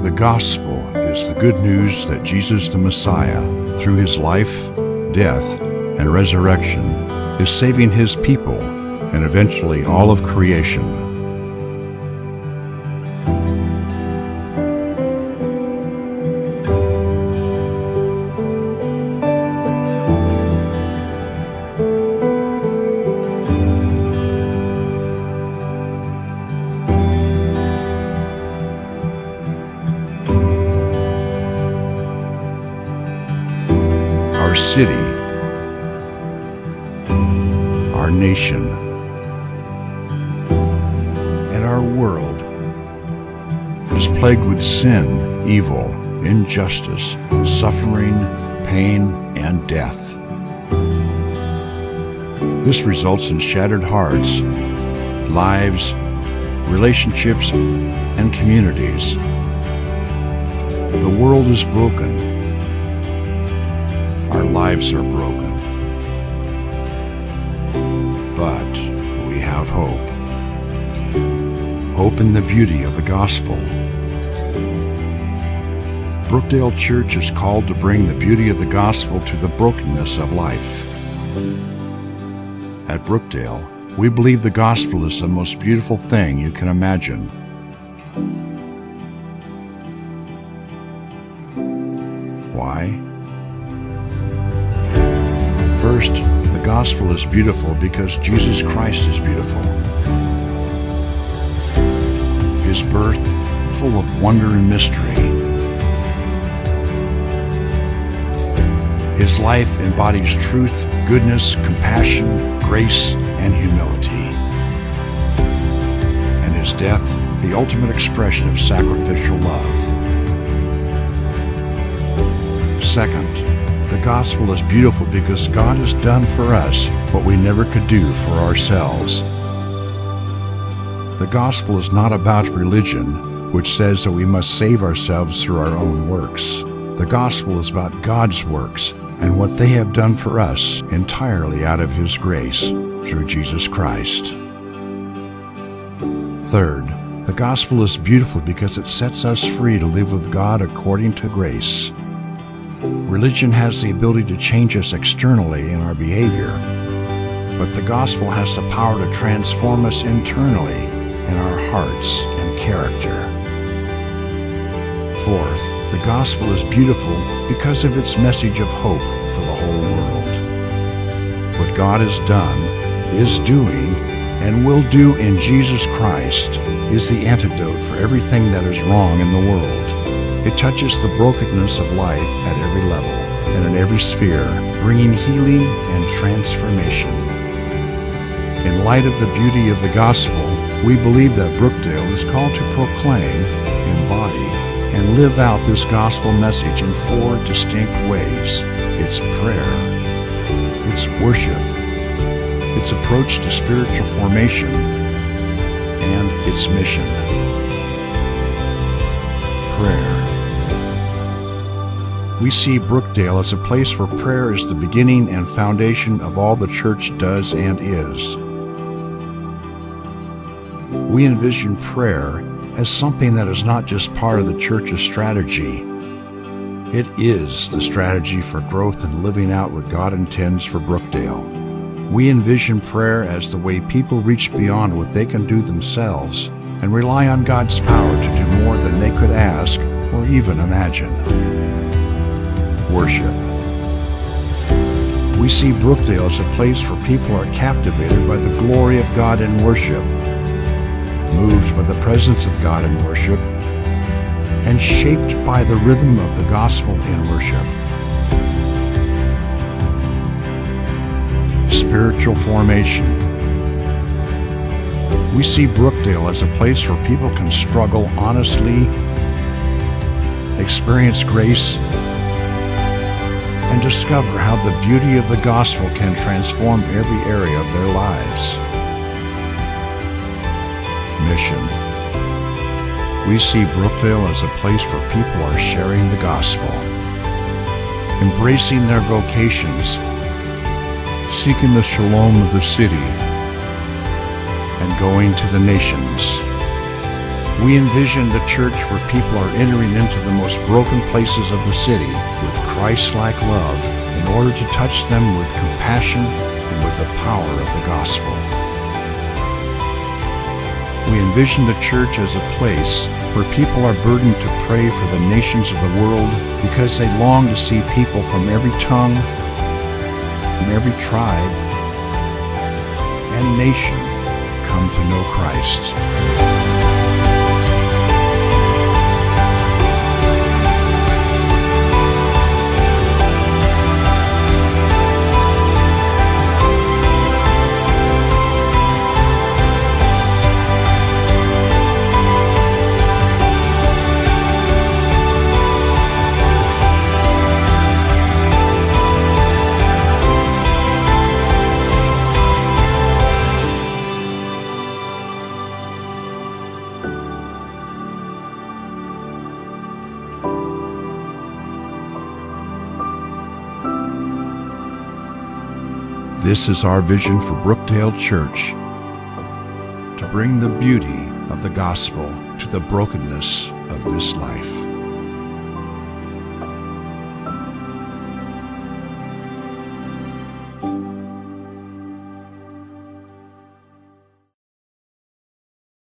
The gospel is the good news that Jesus the Messiah, through his life, death, and resurrection, is saving his people and eventually all of creation. Our city, our nation, and our world is plagued with sin, evil, injustice, suffering, pain, and death. This results in shattered hearts, lives, relationships, and communities. The world is broken. Our lives are broken, but we have hope. Hope in the beauty of the gospel. Brookdale Church is called to bring the beauty of the gospel to the brokenness of life. At Brookdale, we believe the gospel is the most beautiful thing you can imagine. Why? First, the gospel is beautiful because Jesus Christ is beautiful. His birth, full of wonder and mystery. His life embodies truth, goodness, compassion, grace, and humility. And his death, the ultimate expression of sacrificial love. Second, the gospel is beautiful because God has done for us what we never could do for ourselves. The gospel is not about religion, which says that we must save ourselves through our own works. The gospel is about God's works and what they have done for us entirely out of His grace through Jesus Christ. Third, the gospel is beautiful because it sets us free to live with God according to grace. Religion has the ability to change us externally in our behavior, but the gospel has the power to transform us internally in our hearts and character. Fourth, the gospel is beautiful because of its message of hope for the whole world. What God has done, is doing, and will do in Jesus Christ is the antidote for everything that is wrong in the world. It touches the brokenness of life at every level and in every sphere, bringing healing and transformation. In light of the beauty of the gospel, we believe that Brookdale is called to proclaim, embody, and live out this gospel message in four distinct ways. It's prayer, it's worship, its approach to spiritual formation, and its mission. Prayer. We see Brookdale as a place where prayer is the beginning and foundation of all the church does and is. We envision prayer as something that is not just part of the church's strategy. It is the strategy for growth and living out what God intends for Brookdale. We envision prayer as the way people reach beyond what they can do themselves and rely on God's power to do more than they could ask or even imagine. Worship. We see Brookdale as a place where people are captivated by the glory of God in worship, moved by the presence of God in worship, and shaped by the rhythm of the gospel in worship. Spiritual formation. We see Brookdale as a place where people can struggle honestly, experience grace, and discover how the beauty of the gospel can transform every area of their lives. Mission. We see Brookdale as a place where people are sharing the gospel, embracing their vocations, seeking the shalom of the city, and going to the nations. We envision the church where people are entering into the most broken places of the city with Christ-like love in order to touch them with compassion and with the power of the gospel. We envision the church as a place where people are burdened to pray for the nations of the world because they long to see people from every tongue, from every tribe, and nation come to know Christ. This is our vision for Brookdale Church, to bring the beauty of the gospel to the brokenness of this life.